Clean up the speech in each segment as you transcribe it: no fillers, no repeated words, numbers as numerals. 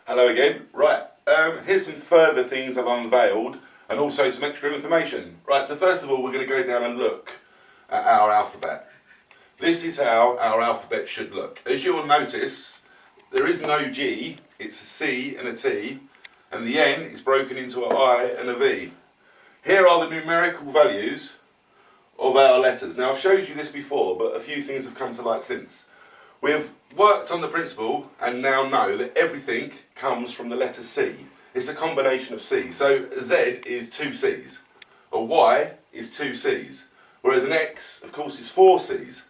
Hello again. Right, here's some further things I've unveiled and also some extra information. Right, so first of all we're going to go down and look at our alphabet. This is how our alphabet should look. As you'll notice, there is no G, it's a C and a T, and the N is broken into an I and a V. Here are the numerical values of our letters. Now I've showed you this before, but a few things have come to light since. We've worked on the principle and now know that everything comes from the letter C. It's a combination of C. So Z is 2 C's, a Y is 2 C's, whereas an X, of course, is 4 C's.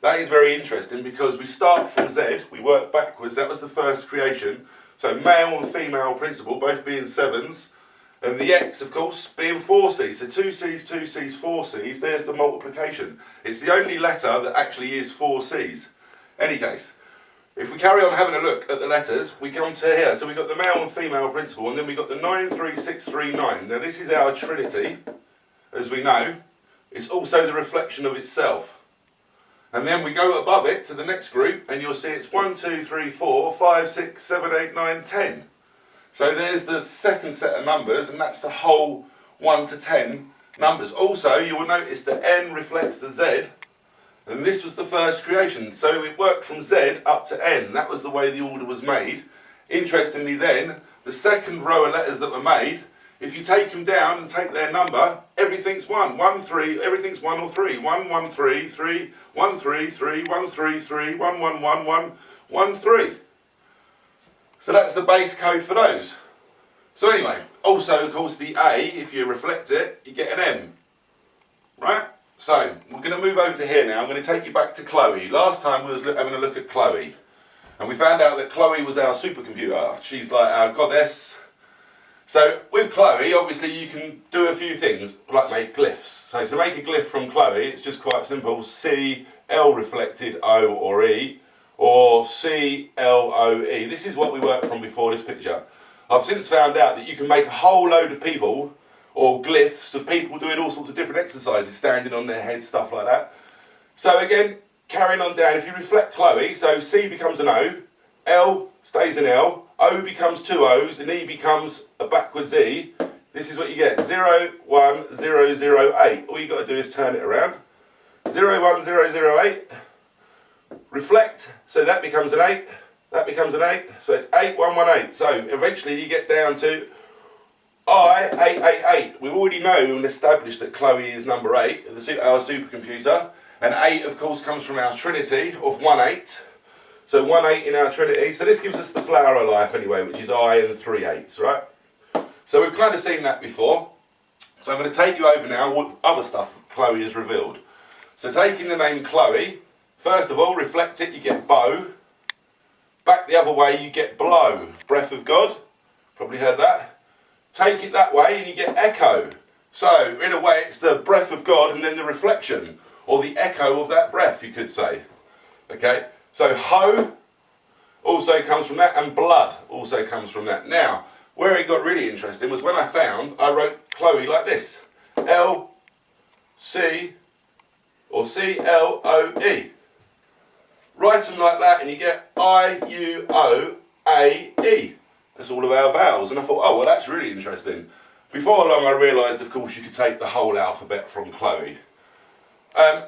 That is very interesting because we start from Z, we work backwards, that was the first creation. So male and female principle, both being 7s, and the X, of course, being 4 C's. So 2 C's, 2 C's, 4 C's, there's the multiplication. It's the only letter that actually is 4 C's. Any case, if we carry on having a look at the letters, we come to here. So we've got the male and female principle, and then we've got the 93639. Now this is our trinity, as we know. It's also the reflection of itself. And then we go above it to the next group, and you'll see it's 1, 2, 3, 4, 5, 6, 7, 8, 9, 10. So there's the second set of numbers, and that's the whole 1 to 10 numbers. Also, you will notice that N reflects the Z, and this was the first creation. So it worked from Z up to N. That was the way the order was made. Interestingly then, the second row of letters that were made, if you take them down and take their number, everything's 1. 1, 3, everything's 1 or 3. 1, 1, 3, 3, 1, 3, 3, 1, 3, 3, 1, 1, 1, 1, 1, 3. So that's the base code for those. So anyway, also of course the A, if you reflect it, you get an M. Right? So, we're going to move over to here now. I'm going to take you back to Cloe. Last time we was having a look at Cloe. And we found out that Cloe was our supercomputer. She's like our goddess. So, with Cloe, obviously you can do a few things, like make glyphs. So, to make a glyph from Cloe, it's just quite simple. C, L reflected, O or E. Or C, L, O, E. This is what we worked from before this picture. I've since found out that you can make a whole load of people or glyphs of people doing all sorts of different exercises, standing on their heads, stuff like that. So again, carrying on down, if you reflect Cloe, so C becomes an O, L stays an L, O becomes 2 O's, and E becomes a backwards E. This is what you get, 0, 1, 0, 0, 8. All you got to do is turn it around. 0, 1, 0, 0, 8. Reflect, so that becomes an 8, that becomes an 8, so it's 8, 1, 1, 8. So eventually you get down to I, 888. We've already known and established that Cloe is number 8, our supercomputer. And 8, of course, comes from our trinity of 1, 8. So 1, 8 in our trinity. So this gives us the flower of life anyway, which is I and 3 8s, right? So we've kind of seen that before. So I'm going to take you over now with other stuff Cloe has revealed. So taking the name Cloe, first of all, reflect it, you get bow. Back the other way, you get blow. Breath of God. Probably heard that. Take it that way and you get echo. So, in a way, it's the breath of God and then the reflection, or the echo of that breath, you could say. Okay? So, ho also comes from that, and blood also comes from that. Now, where it got really interesting was when I wrote Cloe like this. L, C, or C, L, O, E. Write them like that and you get I, U, O, A, E. That's all of our vowels, and I thought, oh, well, that's really interesting. Before long, I realised, of course, you could take the whole alphabet from Cloe.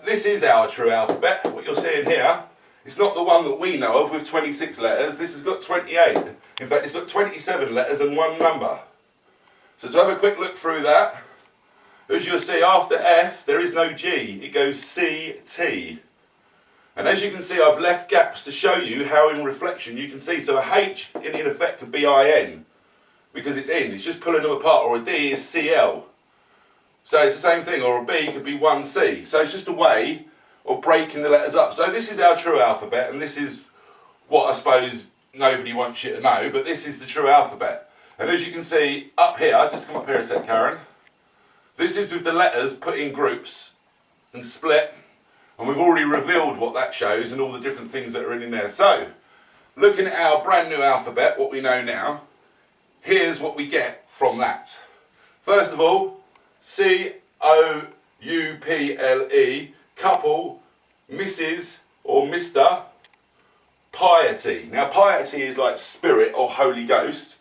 This is our true alphabet. What you're seeing here, it's not the one that we know of with 26 letters. This has got 28. In fact, it's got 27 letters and 1 number. So to have a quick look through that, as you'll see, after F, there is no G. It goes C, T. And as you can see, I've left gaps to show you how in reflection you can see. So a H in effect could be IN because it's in. It's just pulling them apart. Or a D is CL. So it's the same thing. Or a B could be 1C. So it's just a way of breaking the letters up. So this is our true alphabet, and this is what I suppose nobody wants you to know, but this is the true alphabet. And as you can see up here, just come up here a sec, Karen. This is with the letters put in groups and split. And we've already revealed what that shows and all the different things that are in there. So, looking at our brand new alphabet, what we know now, here's what we get from that. First of all, C-O-U-P-L-E, couple, Mrs. or Mr. piety. Now piety is like spirit or Holy Ghost,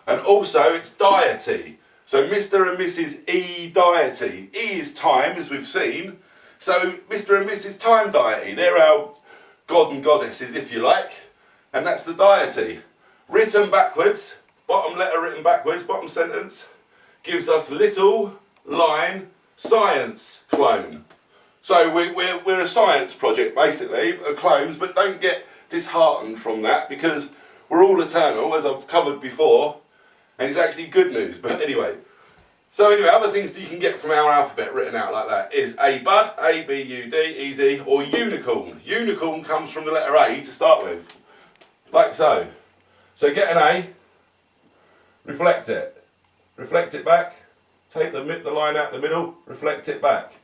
and also it's deity. So Mr. and Mrs. E deity. E is time, as we've seen. So Mr. and Mrs. Time deity, they're our god and goddesses, if you like, and that's the deity. Written backwards, bottom letter written backwards, bottom sentence, gives us little line science clone. So we're a science project basically, of clones, but don't get disheartened from that because we're all eternal, as I've covered before, and it's actually good news. But anyway, so anyway, other things that you can get from our alphabet written out like that is a bud, A, B, U, D, easy, or unicorn. Unicorn comes from the letter A to start with, like so. So get an A, reflect it back, take the line out the middle, reflect it back.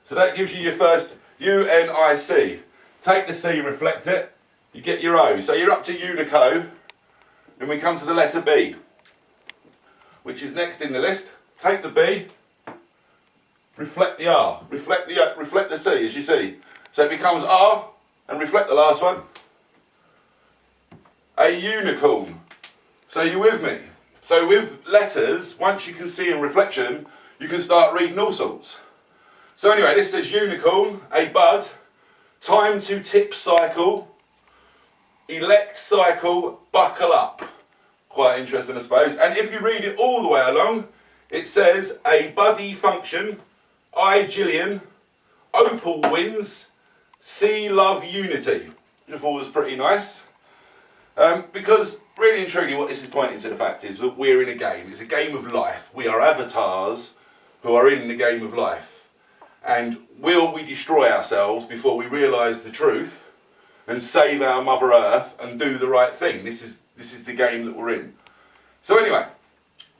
So that gives you your first U-N-I-C. Take the C, reflect it, you get your O. So you're up to Unico, and we come to the letter B, which is next in the list. Take the B, reflect the R, reflect the C, as you see. So it becomes R, and reflect the last one. A unicorn. So you're with me? So with letters, once you can see in reflection, you can start reading all sorts. So anyway, this says unicorn, a bud, time to tip cycle, elect cycle, buckle up. Quite interesting, I suppose. And if you read it all the way along, it says a buddy function, I Gillian, Opal wins, C love unity. Which I thought was pretty nice. Because really and truly what this is pointing to the fact is that we're in a game. It's a game of life. We are avatars who are in the game of life. And will we destroy ourselves before we realise the truth and save our Mother Earth and do the right thing? This is the game that we're in. So anyway,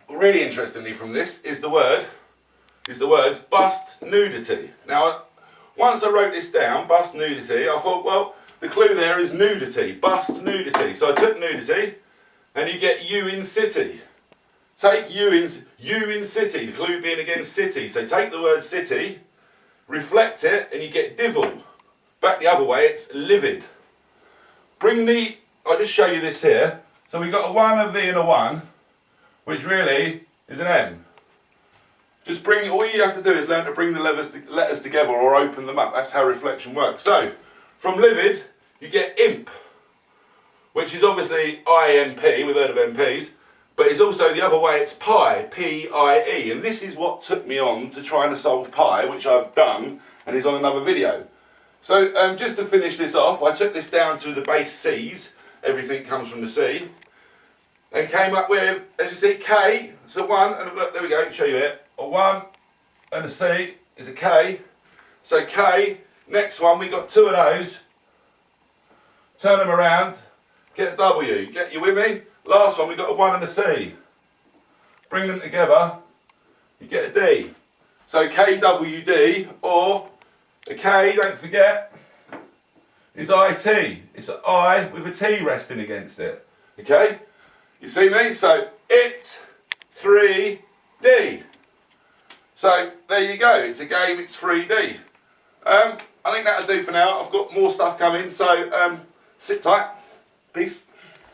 really interestingly from this is the words bust nudity. Now, once I wrote this down, bust nudity, I thought, well, the clue there is nudity, bust nudity. So I took nudity, and you get U in city. Take U in city, the clue being again city. So take the word city, reflect it, and you get divil. Back the other way, it's livid. I'll just show you this here. So we've got a 1, a V and a 1, which really is an M. All you have to do is learn to bring the letters together or open them up. That's how reflection works. So, from livid, you get imp, which is obviously I-M-P, we've heard of MPs, but it's also the other way, it's pi, P-I-E, and this is what took me on to trying to solve pi, which I've done, and is on another video. So, just to finish this off, I took this down to the base C's, everything comes from the C, and came up with, as you see, K, so 1, and look, there we go, show you it, a 1 and a C is a K, so K, next one, we got 2 of those, turn them around, get a W, get you with me? Last one, we got a 1 and a C, bring them together, you get a D, so KWD, or a K, don't forget, is IT, it's an I with a T resting against it, okay? You see me? So, it, 3D. So, there you go. It's a game, it's 3D. I think that'll do for now. I've got more stuff coming, so sit tight. Peace.